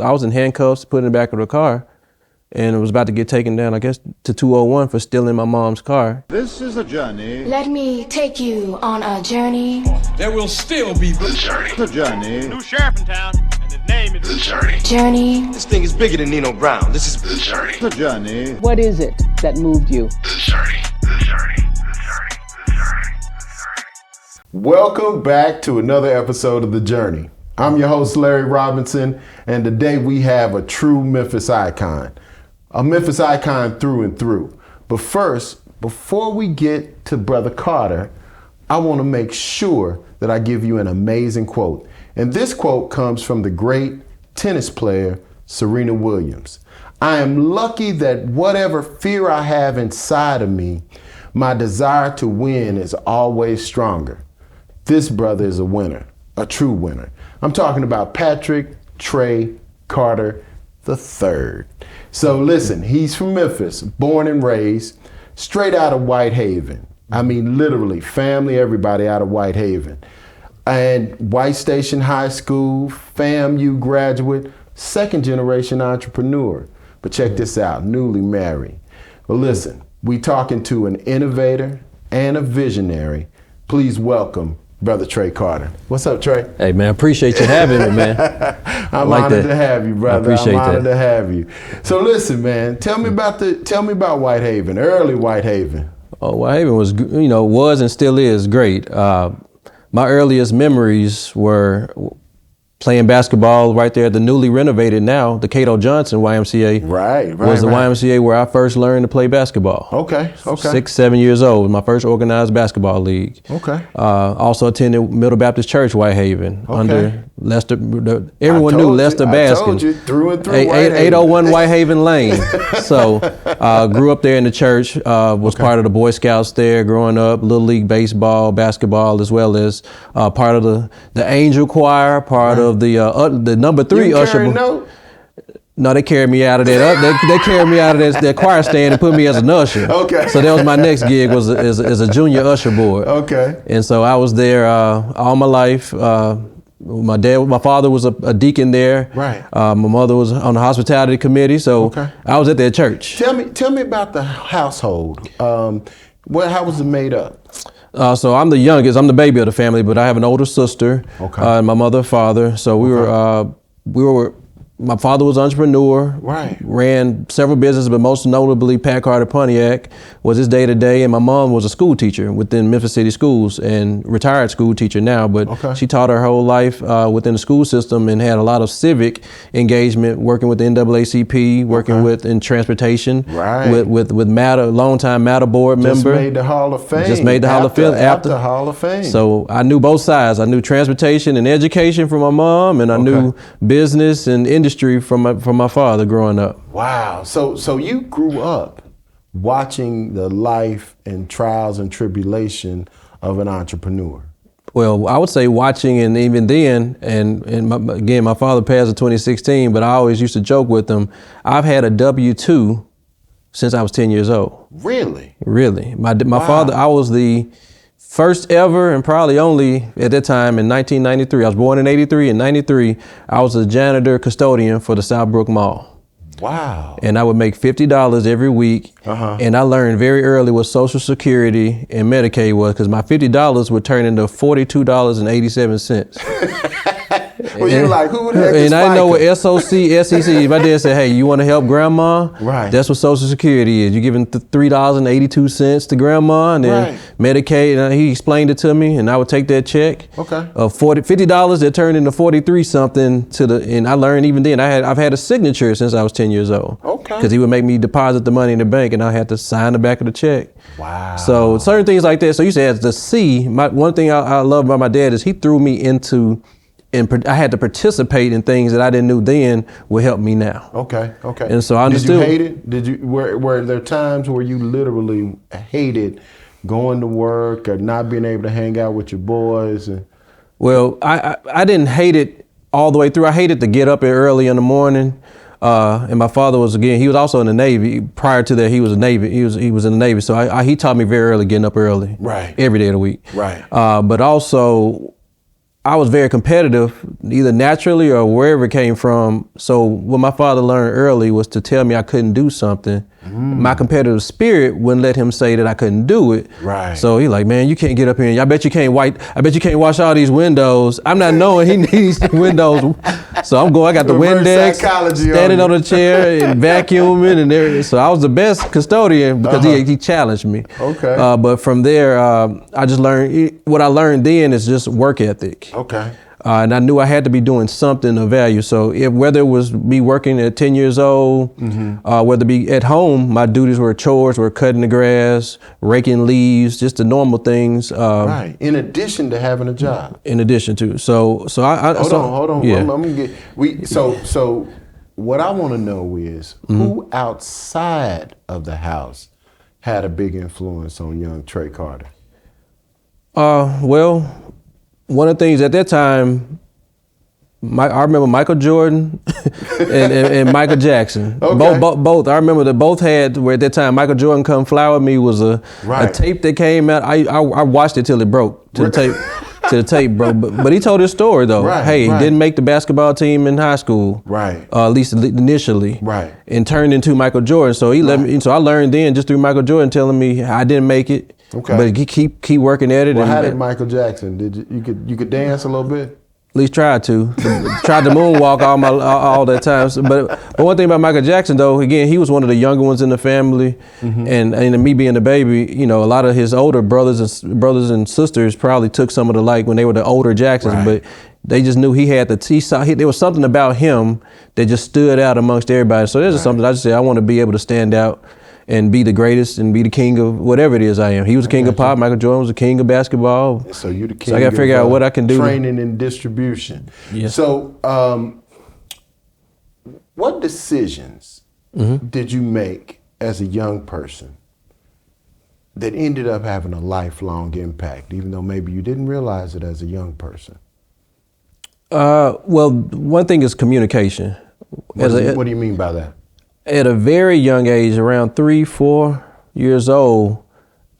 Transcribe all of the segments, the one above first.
I was in handcuffs, put in the back of the car, and it was about to get taken down, I guess, to 201 for stealing my mom's car. This is a journey. Let me take you on a journey. There will still be the journey. The journey. New sheriff in town, and his name is the journey. Journey. This thing is bigger than Nino Brown. This is The journey. The journey. What is it that moved you? The journey. The journey. The journey. The journey. Welcome back to another episode of The Journey. I'm your host, Larry Robinson, and today we have a true Memphis icon. A Memphis icon through and through. But first, before we get to Brother Carter, I want to make sure that I give you an amazing quote. And this quote comes from the great tennis player, Serena Williams. I am lucky that whatever fear I have inside of me, my desire to win is always stronger. This brother is a winner, a true winner. I'm talking about Patrick Trey Carter III. So listen, he's from Memphis, born and raised, straight out of Whitehaven. I mean, literally, family, everybody out of Whitehaven. And White Station High School, FAMU graduate, second generation entrepreneur. But check this out, newly married. Well, listen, we talking to an innovator and a visionary. Please welcome Brother Trey Carter. What's up, Trey? Hey, man, appreciate you having me, man. I'm honored to have you, brother. I appreciate I'm honored that. to have you. So listen, man, tell me about Whitehaven, early Whitehaven. Oh, Whitehaven was and still is great. My earliest memories were playing basketball right there at the newly renovated now, the Cato Johnson YMCA. Right. Was the YMCA where I first learned to play basketball. Okay. 6, 7 years old, my first organized basketball league. Okay. Also attended Middle Baptist Church Whitehaven under Lester. Everyone knew Lester I Baskin. told you, through and through 801 Whitehaven Lane. So grew up there in the church, was part of the Boy Scouts there growing up, Little League baseball, basketball, as well as part of the Angel Choir, part of the number 3 usher. No, they carried me out of that. They carried me out of that choir stand and put me as an usher. Okay. So that was my next gig, was as a junior usher boy. Okay. And so I was there all my life. My father was a deacon there. Right. My mother was on the hospitality committee. So I was at their church. Tell me about the household. How was it made up? So I'm the youngest. I'm the baby of the family, but I have an older sister. Okay. And my mother, father. So we were. My father was an entrepreneur. Right. Ran several businesses, but most notably Pat Carter Pontiac was his day-to-day. And my mom was a school teacher within Memphis City Schools and retired school teacher now. But she taught her whole life within the school system and had a lot of civic engagement, working with the NAACP, working in transportation. Right. With longtime Matter board member. Just made the Hall of Fame. Just made the Hall of Fame after Hall of Fame. So I knew both sides. I knew transportation and education from my mom, and I knew business and industry from my father growing up. Wow. So you grew up watching the life and trials and tribulation of an entrepreneur. Well, I would say watching, and even then, again, my father passed in 2016, but I always used to joke with him, I've had a W-2 since I was 10 years old. Really? Really. My father, I was the first ever and probably only at that time in 1993. I was born in 83. In 93, I was a janitor custodian for the Southbrook Mall. Wow. And I would make $50 every week. And I learned very early what Social Security and Medicaid was, because my $50 would turn into $42.87. Well, you're like, who the heck is And I didn't know what FICA? SOC, SEC, my dad said, hey, you want to help grandma? Right. That's what Social Security is. You're giving $3.82 to grandma, and then Medicaid, and he explained it to me, and I would take that check. Okay. Of $50 that turned into 43 something and I learned even then, I've had a signature since I was 10 years old. Okay. Because he would make me deposit the money in the bank, and I had to sign the back of the check. Wow. So certain things like that. So you said the C, one thing I love about my dad is he threw me into, and I had to participate in things that I didn't know then would help me now. Okay. And so I understood. Did you hate it? Were there times where you literally hated going to work or not being able to hang out with your boys? Well, I didn't hate it all the way through. I hated to get up early in the morning. And my father he was also in the Navy. Prior to that, he was he was in the Navy. So he taught me very early getting up early. Right. Every day of the week. Right. But also, I was very competitive, either naturally or wherever it came from. So what my father learned early was to tell me I couldn't do something. My competitive spirit wouldn't let him say that I couldn't do it. Right. So he like, man, you can't get up here. I bet you can't wash all these windows. I'm not knowing he needs the windows. So I'm going, I got the Reverse Windex, psychology standing on on the chair and vacuuming and everything. So I was the best custodian because he challenged me. Okay. But from there, I just learned, what I learned then is just work ethic. Okay. And I knew I had to be doing something of value. So whether it was me working at 10 years old, whether it be at home, my duties were chores, were cutting the grass, raking leaves, just the normal things. Right. In addition to having a job. In addition to, hold on. Yeah. I'm gonna get So what I want to know is who outside of the house had a big influence on young Trey Carter? Well, one of the things at that time, I remember Michael Jordan and Michael Jackson. Okay. Both. I remember that both had, where at that time Michael Jordan Come Fly With Me was a tape that came out. I watched it till it broke, till the tape broke. But he told his story though. Right, He right. didn't make the basketball team in high school. Right. At least initially. Right. And turned into Michael Jordan. So he let me. So I learned then just through Michael Jordan telling me I didn't make it. Okay. But keep working at it. Well, and, how did Michael Jackson? Did you could dance a little bit? At least tried to moonwalk all that time. But one thing about Michael Jackson though, again, he was one of the younger ones in the family, and me being the baby, a lot of his older brothers and sisters probably took some of the when they were the older Jacksons, Right. but they just knew he had there was something about him that just stood out amongst everybody. So there's just something I just said I want to be able to stand out and be the greatest and be the king of whatever it is I am. He was the king of pop. Michael Jordan was the king of basketball. So you're the king. So I got to figure out what I can do. Training and distribution. Yeah. So, what decisions did you make as a young person that ended up having a lifelong impact, even though maybe you didn't realize it as a young person? Well, one thing is communication. What do you mean by that? At a very young age, around 3-4 years old,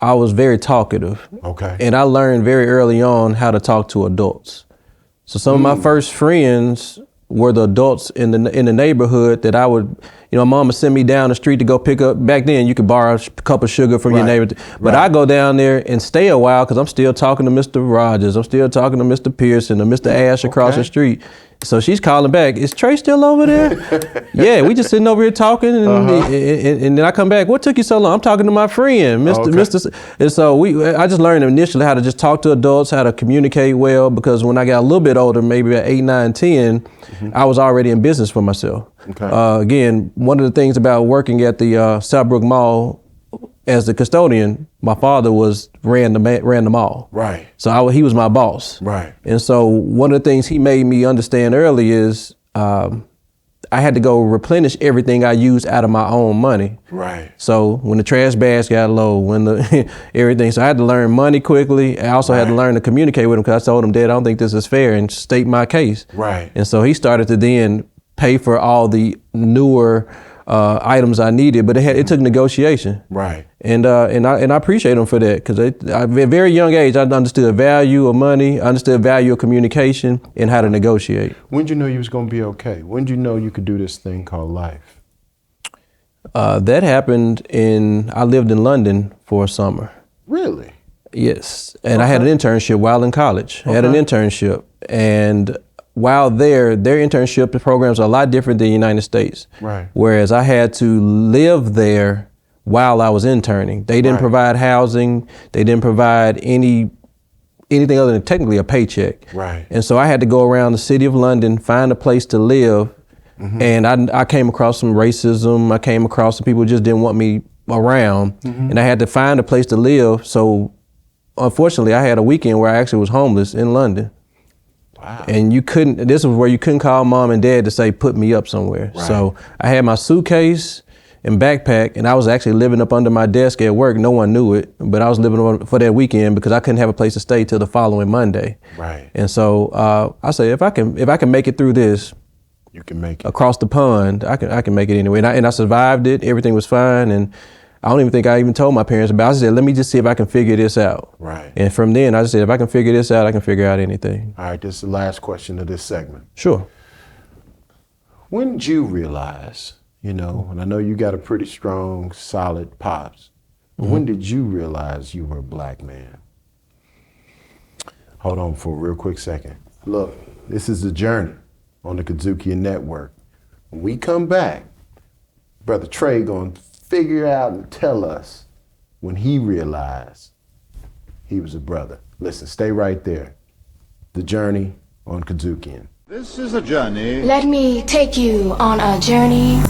I was very talkative. Okay. And I learned very early on how to talk to adults. So some of my first friends were the adults in the neighborhood that I would, mom would send me down the street to go pick up. Back then, you could borrow a cup of sugar from your neighbor. But I go down there and stay a while because I'm still talking to Mr. Rogers. I'm still talking to Mr. Pearson or Mr. Ash across the street. So she's calling back. Is Trey still over there? Yeah, we just sitting over here talking, and then I come back. What took you so long? I'm talking to my friend, Mr. And so I just learned initially how to just talk to adults, how to communicate well. Because when I got a little bit older, maybe at 8, 9, 10, I was already in business for myself. Okay. Again, one of the things about working at the Southbrook Mall as the custodian, my father ran the mall. Right. So he was my boss. Right. And so one of the things he made me understand early is I had to go replenish everything I used out of my own money. Right. So when the trash bags got low, when everything, so I had to learn money quickly. I also had to learn to communicate with him because I told him, Dad, I don't think this is fair, and state my case. Right. And so he started to then pay for all the newer items I needed, but it took negotiation. Right. And I appreciate them for that because at a very young age, I understood the value of money, I understood the value of communication, and how to negotiate. When did you know you was gonna be okay? When did you know you could do this thing called life? That happened I lived in London for a summer. Really? Yes, and I had an internship while in college. I had an internship, and while their internship programs are a lot different than the United States. Right. Whereas I had to live there while I was interning. They didn't provide housing. They didn't provide anything other than technically a paycheck. Right. And so I had to go around the city of London, find a place to live. And I came across some racism. I came across some people who just didn't want me around. And I had to find a place to live. So unfortunately, I had a weekend where I actually was homeless in London. Wow. And this was where you couldn't call mom and dad to say, put me up somewhere. Right. So I had my suitcase and backpack, and I was actually living up under my desk at work. No one knew it, but I was living for that weekend because I couldn't have a place to stay till the following Monday. Right. And so I said, if I can make it through this, you can make it across the pond, I can make it anyway. And I survived it. Everything was fine. And I don't even think I even told my parents about it. I said, let me just see if I can figure this out. Right. And from then, I just said, if I can figure this out, I can figure out anything. All right, this is the last question of this segment. Sure. When did you realize, and I know you got a pretty strong, solid pops, but when did you realize you were a black man? Hold on for a real quick second. Look, this is The Journey on the Kazukian Network. When we come back, Brother Trey gonna figure out and tell us when he realized he was a brother. Listen, stay right there. The Journey on Kazukian. This is a journey. Let me take you on a journey.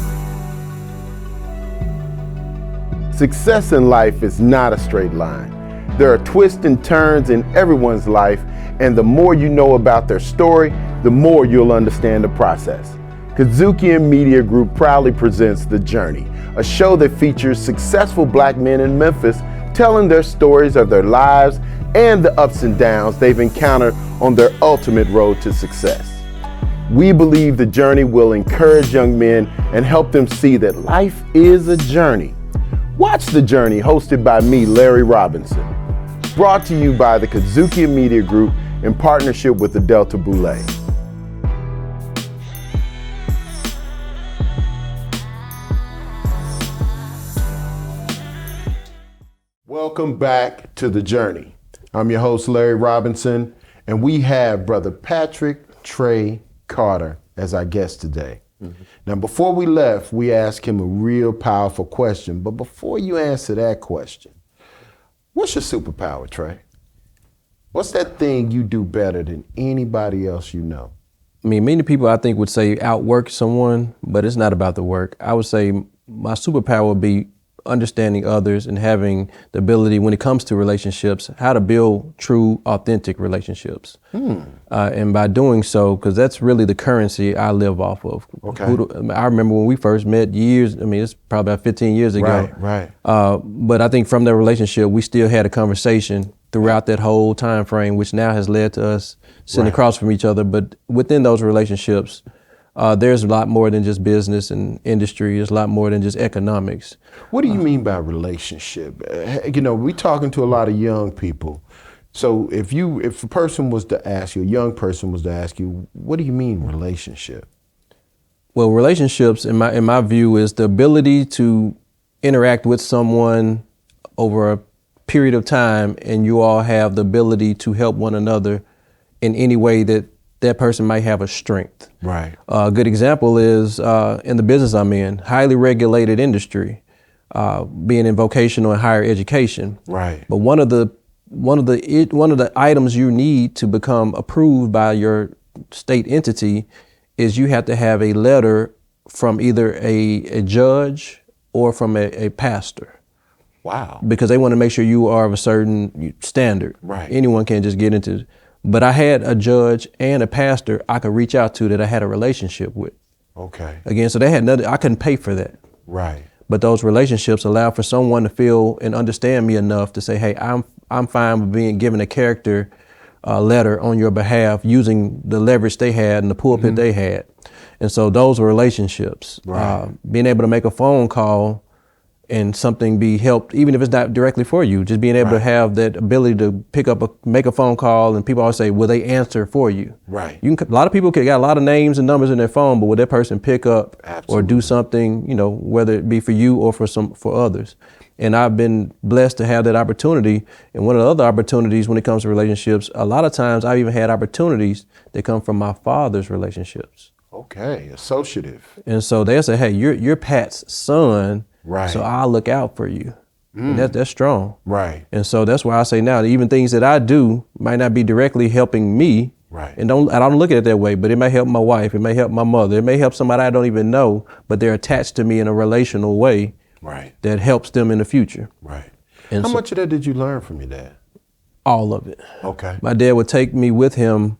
Success in life is not a straight line. There are twists and turns in everyone's life, and the more you know about their story, the more you'll understand the process. Kazukian Media Group proudly presents The Journey, a show that features successful black men in Memphis telling their stories of their lives and the ups and downs they've encountered on their ultimate road to success. We believe The Journey will encourage young men and help them see that life is a journey. Watch The Journey, hosted by me, Larry Robinson. Brought to you by the Kazukian Media Group in partnership with the Delta Boulay. Welcome back to The Journey. I'm your host, Larry Robinson, and we have Brother Patrick Trey Carter as our guest today. Now, before we left, we asked him a real powerful question, but before you answer that question, what's your superpower, Trey? What's that thing you do better than anybody else you know? I mean, many people I think would say outwork someone, but it's not about the work. I would say my superpower would be understanding others and having the ability when it comes to relationships, how to build true, authentic relationships. And by doing so, because that's really the currency I live off of. Okay. I remember when we first met it's probably about 15 years ago. Right. But I think from that relationship, we still had a conversation throughout that whole time frame, which now has led to us sitting across from each other. But within those relationships, there's a lot more than just business and industry. There's a lot more than just economics. What do you mean by relationship? We talking to a lot of young people. So if a person was to ask you, a young person was to ask you, what do you mean relationship? Well, relationships, in my view, is the ability to interact with someone over a period of time, and you all have the ability to help one another in any way that person might have a strength. Right. A good example is in the business I'm in, highly regulated industry, being in vocational and higher education. Right. But one of the items you need to become approved by your state entity is you have to have a letter from either a judge or from a pastor. Wow. Because they want to make sure you are of a certain standard. Right. Anyone can't just get into it. But I had a judge and a pastor I could reach out to that I had a relationship with. Okay. Again, so they had nothing, I couldn't pay for that. Right. But those relationships allow for someone to feel and understand me enough to say, hey, I'm fine with being given a character letter on your behalf using the leverage they had and the pulpit they had. And so those were relationships. Right. Being able to make a phone call and something be helped, even if it's not directly for you, just being able to have that ability to make a phone call, and people always say, will they answer for you? Right. A lot of people got a lot of names and numbers in their phone, but will that person pick up or do something, whether it be for you or for others? And I've been blessed to have that opportunity. And one of the other opportunities when it comes to relationships, a lot of times I've even had opportunities that come from my father's relationships. Okay, associative. And so they'll say, hey, you're Pat's son. Right. So I'll look out for you. And that's strong. Right. And so that's why I say now, even things that I do might not be directly helping me. Right. And I don't look at it that way, but it may help my wife, it may help my mother, it may help somebody I don't even know, but they're attached to me in a relational way. Right. That helps them in the future. Right. And How so, much of that did you learn from your dad? all of it. Okay. My dad would take me with him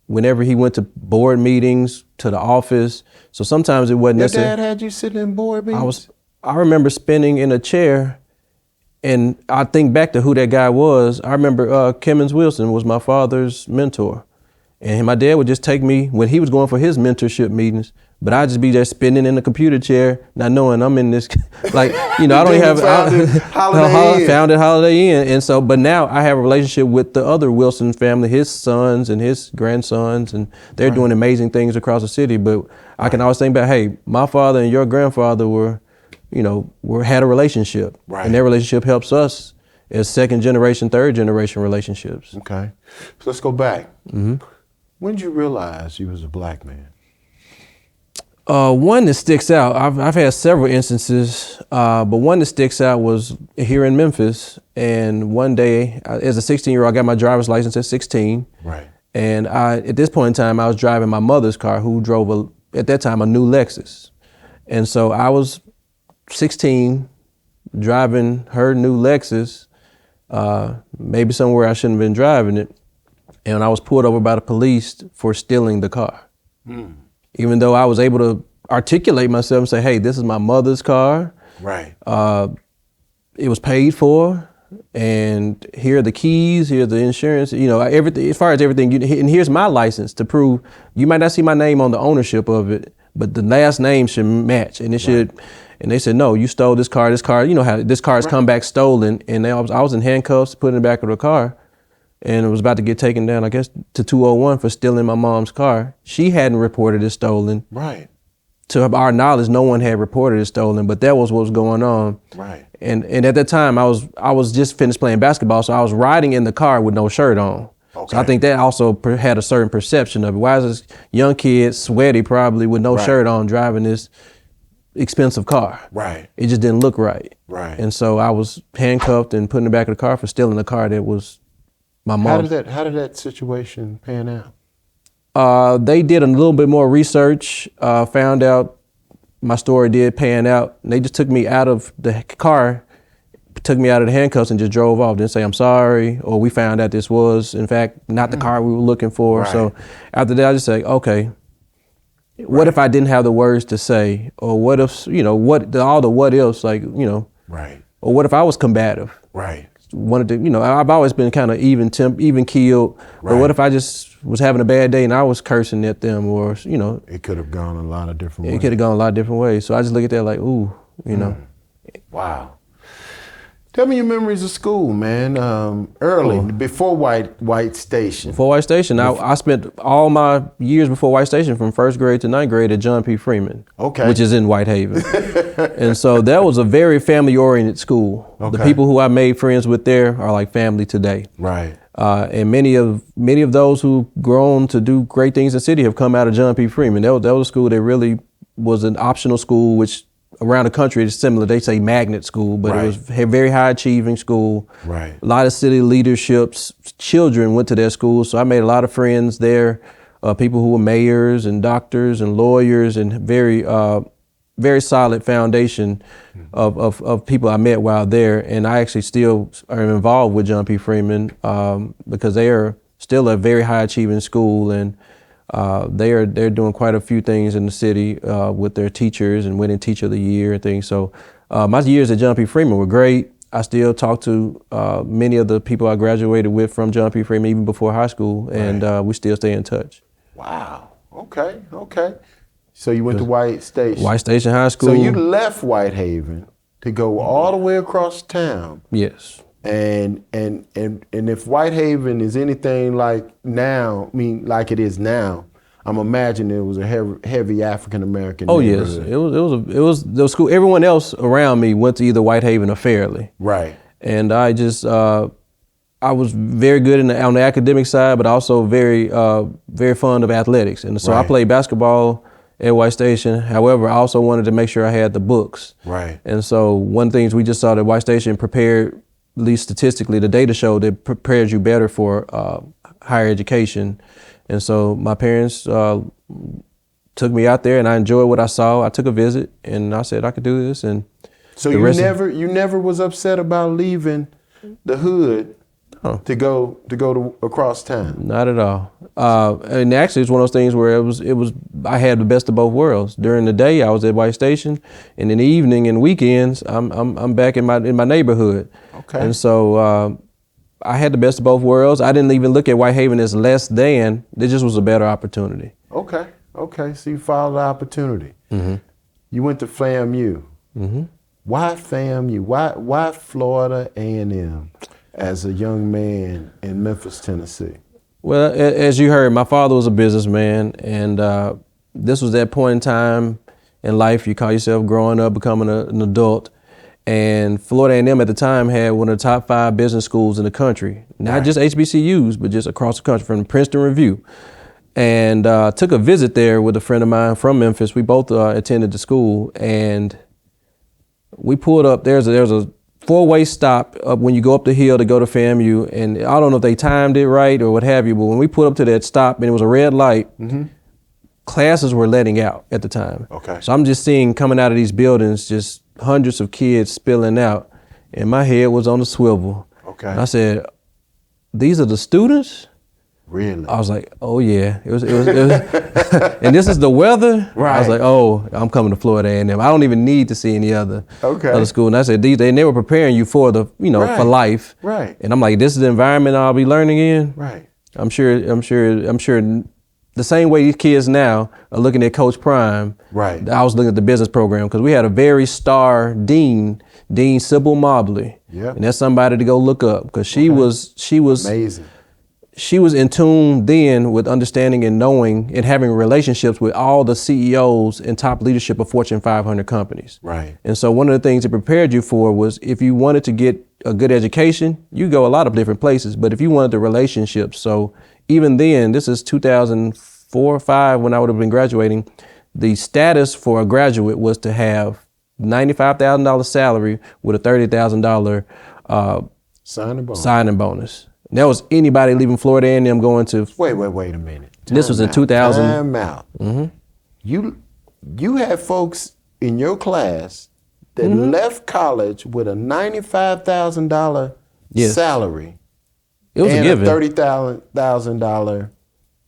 whenever he went to board meetings, to the office. So sometimes it wasn't Your necessarily. dad had you sitting in board meetings? I remember spinning in a chair, and I think back to who that guy was. I remember Kemmons Wilson was my father's mentor. And my dad would just take me, when he was going for his mentorship meetings, But I just be there spinning in the computer chair, not knowing I'm in this, like, I don't even have founded Holiday Inn. And so, but now I have a relationship with the other Wilson family, his sons and his grandsons, and they're doing amazing things across the city. But I can always think about, hey, my father and your grandfather had a relationship, and their relationship helps us as second generation, third generation relationships. Okay, so let's go back. When did you realize you was a black man? One that sticks out, I've had several instances, but one that sticks out was here in Memphis. And one day, as a 16-year-old, I got my driver's license at 16. Right. And at this point in time, I was driving my mother's car, who drove, at that time, a new Lexus. And so I was 16, driving her new Lexus, maybe somewhere I shouldn't have been driving it. And I was pulled over by the police for stealing the car. Even though I was able to articulate myself and say, hey, this is my mother's car. Right. It was paid for, and here are the keys, here's the insurance, everything, as far as everything, and here's my license to prove. You might not see my name on the ownership of it, but the last name should match, and it should. And they said, no, you stole this car, you know how this car has come back stolen, and I was in handcuffs, put in the back of the car. And it was about to get taken down, I guess, to 201 for stealing my mom's car. She hadn't reported it stolen. Right. To our knowledge, no one had reported it stolen, but that was what was going on. Right. And at that time, I was just finished playing basketball, so I was riding in the car with no shirt on. Okay. So I think that also had a certain perception of it. Why is this young kid, sweaty probably, with no shirt on, driving this expensive car? Right. It just didn't look right. Right. And so I was handcuffed and put in the back of the car for stealing a car that was my mom. How did that situation pan out? They did a little bit more research, found out my story did pan out. And they just took me out of the car, took me out of the handcuffs and just drove off. Didn't say, I'm sorry, or we found out this was, in fact, not the car we were looking for. Right. So after that, I just say, okay, what if I didn't have the words to say? Or what if, all the what ifs, Right. Or what if I was combative? Right. Wanted to, I've always been kind of even keeled. But what if I just was having a bad day and I was cursing at them, or it could have gone a lot of different ways. It could have gone a lot of different ways. So I just look at that like, ooh, Wow. Tell me your memories of school, man. Early, before White Station. Before White Station, I spent all my years before White Station, from first grade to ninth grade, at John P. Freeman, which is in Whitehaven. And so that was a very family-oriented school. Okay. The people who I made friends with there are like family today. Right. And many of those who've grown to do great things in the city have come out of John P. Freeman. That was a school that really was an optional school, which around the country it's similar. They say magnet school, but it was a very high achieving school. Right. A lot of city leadership's children went to their school, so I made a lot of friends there. People who were mayors and doctors and lawyers, and very solid foundation of people I met while there. And I actually still am involved with John P. Freeman because they are still a very high achieving school, and they're doing quite a few things in the city with their teachers and winning Teacher of the Year and things. So my years at John P. Freeman were great. I still talk to many of the people I graduated with from John P. Freeman even before high school, and we still stay in touch. Wow. Okay. So you went to White Station. White Station High School. So you left Whitehaven to go all the way across town. Yes. And if Whitehaven is anything like now, like it is now, I'm imagining it was a heavy African American. Oh yes, it was the school. Everyone else around me went to either Whitehaven or Fairleigh. Right. And I just I was very good on the academic side, but also very fond of athletics. And so I played basketball at White Station. However, I also wanted to make sure I had the books. Right. And so one of the things we just saw that White Station prepared, at least statistically, the data showed that prepares you better for higher education. And so my parents took me out there, and I enjoyed what I saw. I took a visit, and I said I could do this. And so you never was upset about leaving the hood to go across town? Not at all. And actually, it's one of those things where I had the best of both worlds. During the day, I was at White Station, and in the evening and weekends, I'm back in my neighborhood. Okay. And so I had the best of both worlds. I didn't even look at Whitehaven as less than. It just was a better opportunity. Okay. Okay, so you followed the opportunity. Mm-hmm. You went to FAMU. Mm-hmm. Why FAMU? Why Florida A&M as a young man in Memphis, Tennessee? Well, as you heard, my father was a businessman, and this was that point in time in life. You call yourself growing up, becoming an adult, and Florida A&M at the time had one of the top 5 business schools in the country. Not just HBCUs, but just across the country, from the Princeton Review. And took a visit there with a friend of mine from Memphis. We both attended the school, and we pulled up. There's a 4-way stop up when you go up the hill to go to FAMU, and I don't know if they timed it right or what have you, but when we pulled up to that stop and it was a red light, classes were letting out at the time. Okay. So I'm just seeing coming out of these buildings, just hundreds of kids spilling out, and my head was on the swivel. Okay. And I said, "These are the students?" Really? I was like, "Oh yeah." It was and this is the weather. Right. I was like, "Oh, I'm coming to Florida A&M. I don't even need to see any other school." And I said, "These," and they were preparing you for the, Right. for life. Right. And I'm like, "This is the environment I'll be learning in." Right. I'm sure. The same way these kids now are looking at Coach Prime. Right. I was looking at the business program because we had a very star dean, Dean Sybil Mobley. Yep. And that's somebody to go look up because she was Amazing. she was in tune then with understanding and knowing and having relationships with all the CEOs and top leadership of Fortune 500 companies. Right. And so one of the things it prepared you for was if you wanted to get a good education, you go a lot of different places, but if you wanted the relationships, so even then, this is 2004 or 5 when I would have been graduating, the status for a graduate was to have $95,000 salary with a $30,000 signing bonus. And that was anybody leaving Florida A&M going to. Wait a minute. This was in 2000. Time out. You had folks in your class that left college with a $95,000 salary. It was and a given. $30,000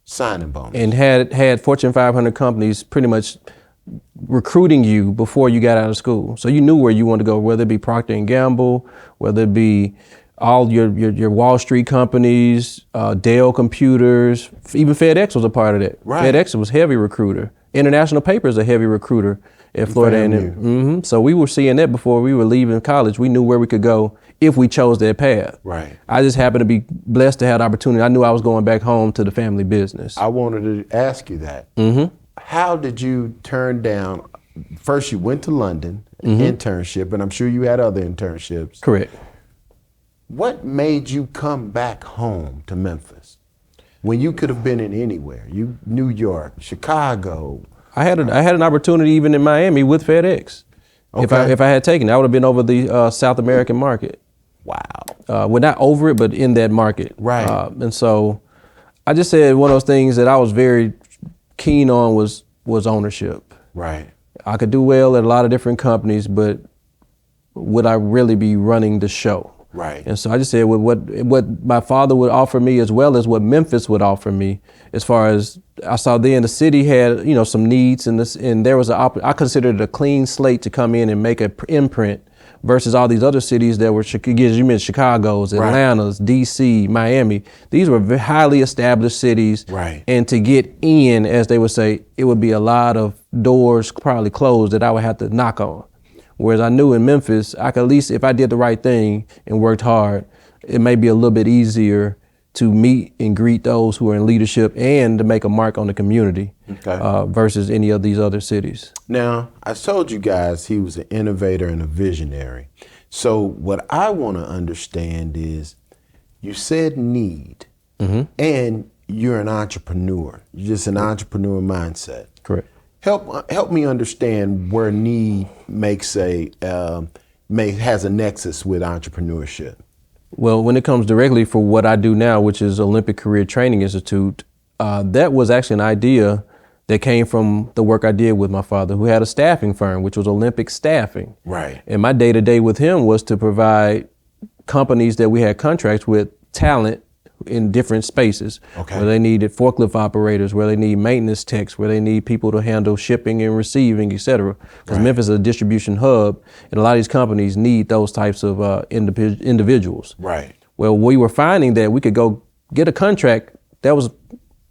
signing bonus. And had Fortune 500 companies pretty much recruiting you before you got out of school. So you knew where you wanted to go, whether it be Procter & Gamble, whether it be all your Wall Street companies, Dell Computers, even FedEx was a part of that. Right. FedEx was a heavy recruiter. International Paper is a heavy recruiter at Florida A&M. So we were seeing that before we were leaving college. We knew where we could go if we chose that path. Right. I just happened to be blessed to have the opportunity. I knew I was going back home to the family business. I wanted to ask you that. How did you turn down, first you went to London, an internship, and I'm sure you had other internships. Correct. What made you come back home to Memphis when you could have been in anywhere? New York, Chicago. I had an opportunity even in Miami with FedEx. Okay. If I had taken it, I would have been over the South American market. Wow. Well, not over it, but in that market. Right. And so I just said one of those things that I was very keen on was ownership. Right. I could do well at a lot of different companies, but would I really be running the show? Right. And so I just said what my father would offer me as well as what Memphis would offer me, as far as I saw then the city had, some needs and there was I considered it a clean slate to come in and make an imprint versus all these other cities that were, as you mentioned, Chicago's, Atlanta's, DC, Miami. These were highly established cities. Right. And to get in, as they would say, it would be a lot of doors probably closed that I would have to knock on. Whereas I knew in Memphis, I could at least, if I did the right thing and worked hard, it may be a little bit easier to meet and greet those who are in leadership and to make a mark on the community versus any of these other cities. Now, I told you guys he was an innovator and a visionary. So what I want to understand is you said need and you're an entrepreneur. You're just an entrepreneur mindset. Correct. Help me understand where need has a nexus with entrepreneurship. Well, when it comes directly for what I do now, which is Olympic Career Training Institute, that was actually an idea that came from the work I did with my father, who had a staffing firm, which was Olympic Staffing. Right. And my day-to-day with him was to provide companies that we had contracts with talent in different spaces, where they needed forklift operators, where they need maintenance techs, where they need people to handle shipping and receiving, et cetera. Because Memphis is a distribution hub, and a lot of these companies need those types of individuals. Right. Well, we were finding that we could go get a contract that was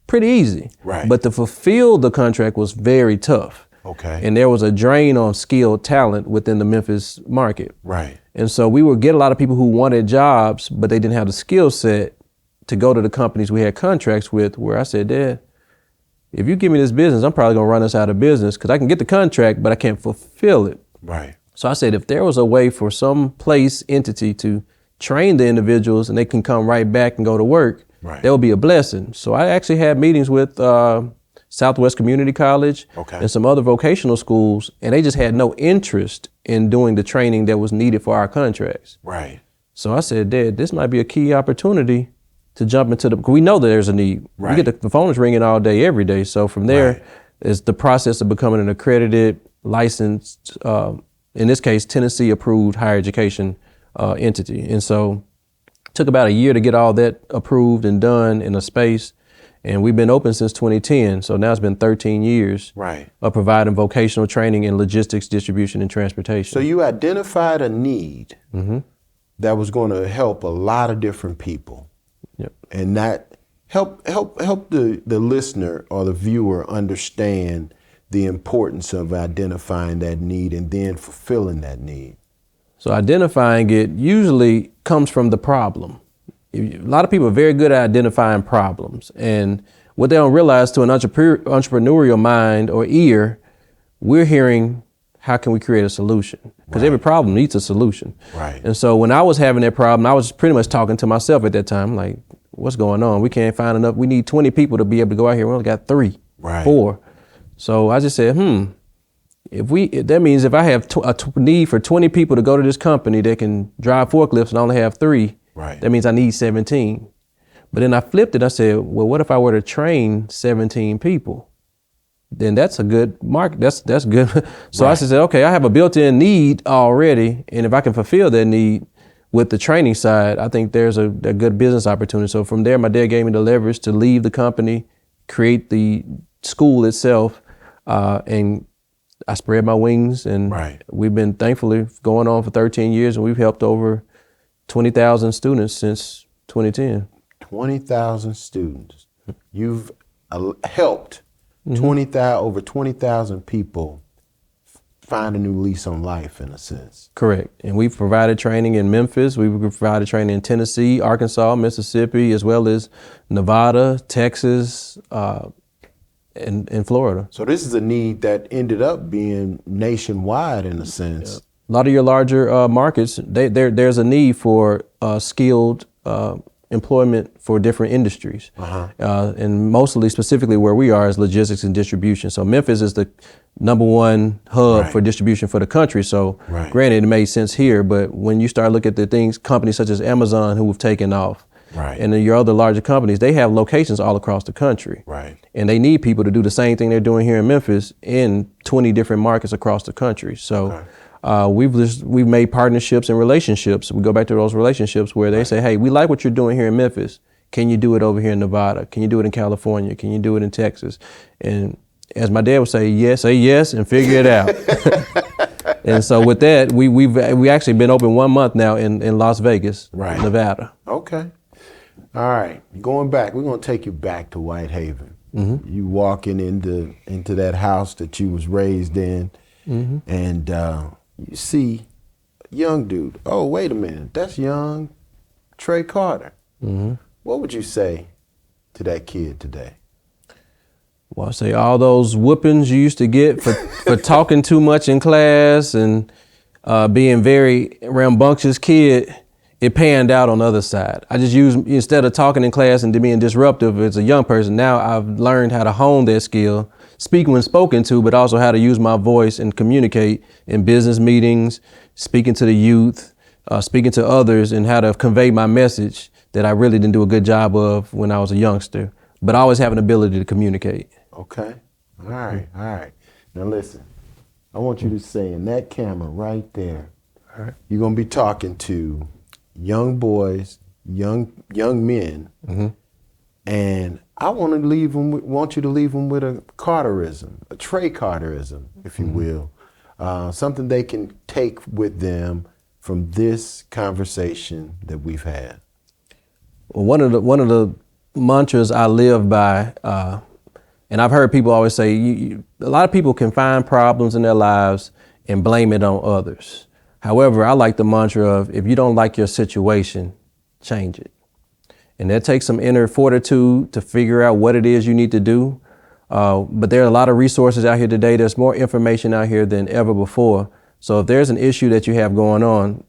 pretty easy. Right. But to fulfill the contract was very tough. Okay. And there was a drain on skilled talent within the Memphis market. Right. And so we would get a lot of people who wanted jobs, but they didn't have the skill set to go to the companies we had contracts with, where I said, Dad, if you give me this business, I'm probably gonna run us out of business because I can get the contract, but I can't fulfill it. Right. So I said, if there was a way for some place, entity to train the individuals and they can come right back and go to work, Right. that would be a blessing. So I actually had meetings with Southwest Community College and some other vocational schools, and they just had no interest in doing the training that was needed for our contracts. Right. So I said, Dad, this might be a key opportunity to jump into the, because we know that there's a need. Right. We get the phone is ringing all day, every day. So from there is the process of becoming an accredited, licensed, in this case, Tennessee approved higher education entity. And so it took about a year to get all that approved and done in a space. And we've been open since 2010. So now it's been 13 years of providing vocational training in logistics, distribution, and transportation. So you identified a need that was going to help a lot of different people. Yep. And that help the listener or the viewer understand the importance of identifying that need and then fulfilling that need. So identifying it usually comes from the problem. A lot of people are very good at identifying problems, and what they don't realize, to an entrepreneurial mind or ear, we're hearing, how can we create a solution? Because every problem needs a solution. Right. And so when I was having that problem, I was pretty much talking to myself at that time, like, what's going on? We can't find enough. We need 20 people to be able to go out here. We only got 3, 4. So I just said, that means if I have a need for 20 people to go to this company that can drive forklifts and I only have 3, that means I need 17. But then I flipped it. I said, well, what if I were to train 17 people? Then that's a good market. That's good. So I said, okay, I have a built-in need already. And if I can fulfill that need with the training side, I think there's a good business opportunity. So from there, my dad gave me the leverage to leave the company, create the school itself, and I spread my wings. And we've been thankfully going on for 13 years, and we've helped over 20,000 students since 2010. 20,000 students. You've helped over 20,000 people find a new lease on life, in a sense. Correct. And we've provided training in Memphis. We've provided training in Tennessee, Arkansas, Mississippi, as well as Nevada, Texas, and Florida. So this is a need that ended up being nationwide, in a sense. A lot of your larger markets, there's a need for skilled employment for different industries. And mostly, specifically where we are, is logistics and distribution. So Memphis is the #1 hub for distribution for the country. So granted, it made sense here, but when you start looking at the companies such as Amazon, who have taken off, and then your other larger companies, they have locations all across the country. And they need people to do the same thing they're doing here in Memphis in 20 different markets across the country. So we've made partnerships and relationships. We go back to those relationships where they say, hey, we like what you're doing here in Memphis. Can you do it over here in Nevada? Can you do it in California? Can you do it in Texas? And as my dad would say yes and figure it out. And so with that, we actually been open 1 month now in Las Vegas, Nevada. Okay. All right. Going back, we're going to take you back to Whitehaven. You walking into that house that you was raised in, and you see a young dude. Oh, wait a minute. That's young Trey Carter. What would you say to that kid today? Well, I say all those whoopings you used to get for talking too much in class and being very rambunctious kid, it panned out on the other side. I just instead of talking in class and being disruptive as a young person, now I've learned how to hone that skill, speak when spoken to, but also how to use my voice and communicate in business meetings, speaking to the youth, speaking to others, and how to convey my message that I really didn't do a good job of when I was a youngster. But I always have an ability to communicate. Okay. All right. Now listen, I want you to say in that camera right there, you're going to be talking to young boys, young men, and I want you to leave them with a Carterism, a Trey Carterism, if you will, something they can take with them from this conversation that we've had. Well, one of the mantras I live by, and I've heard people always say, a lot of people can find problems in their lives and blame it on others. However, I like the mantra of, if you don't like your situation, change it. And that takes some inner fortitude to figure out what it is you need to do. But there are a lot of resources out here today. There's more information out here than ever before. So if there's an issue that you have going on,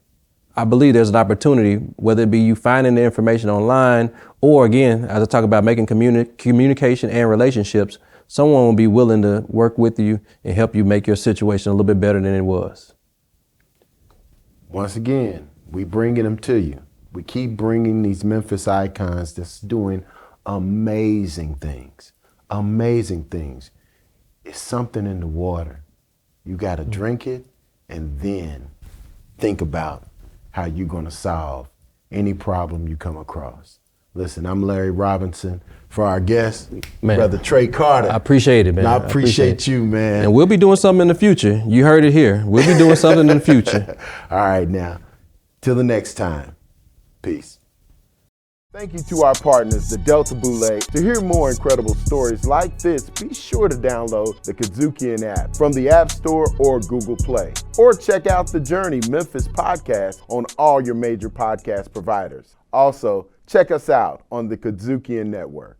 I believe there's an opportunity, whether it be you finding the information online, or again, as I talk about making communication and relationships, someone will be willing to work with you and help you make your situation a little bit better than it was. Once again, we bringing them to you. We keep bringing these Memphis icons that's doing amazing things. Amazing things. It's something in the water. You got to drink it and then think about how you're going to solve any problem you come across. Listen, I'm Larry Robinson. For our guest, Brother Trey Carter. I appreciate it, man. And I appreciate you, man. And we'll be doing something in the future. You heard it here. We'll be doing something in the future. All right, now, till the next time, peace. Thank you to our partners, the Delta Boulay. To hear more incredible stories like this, be sure to download the Kadzukian app from the App Store or Google Play. Or check out the Journey Memphis podcast on all your major podcast providers. Also, check us out on the Kadzukian Network.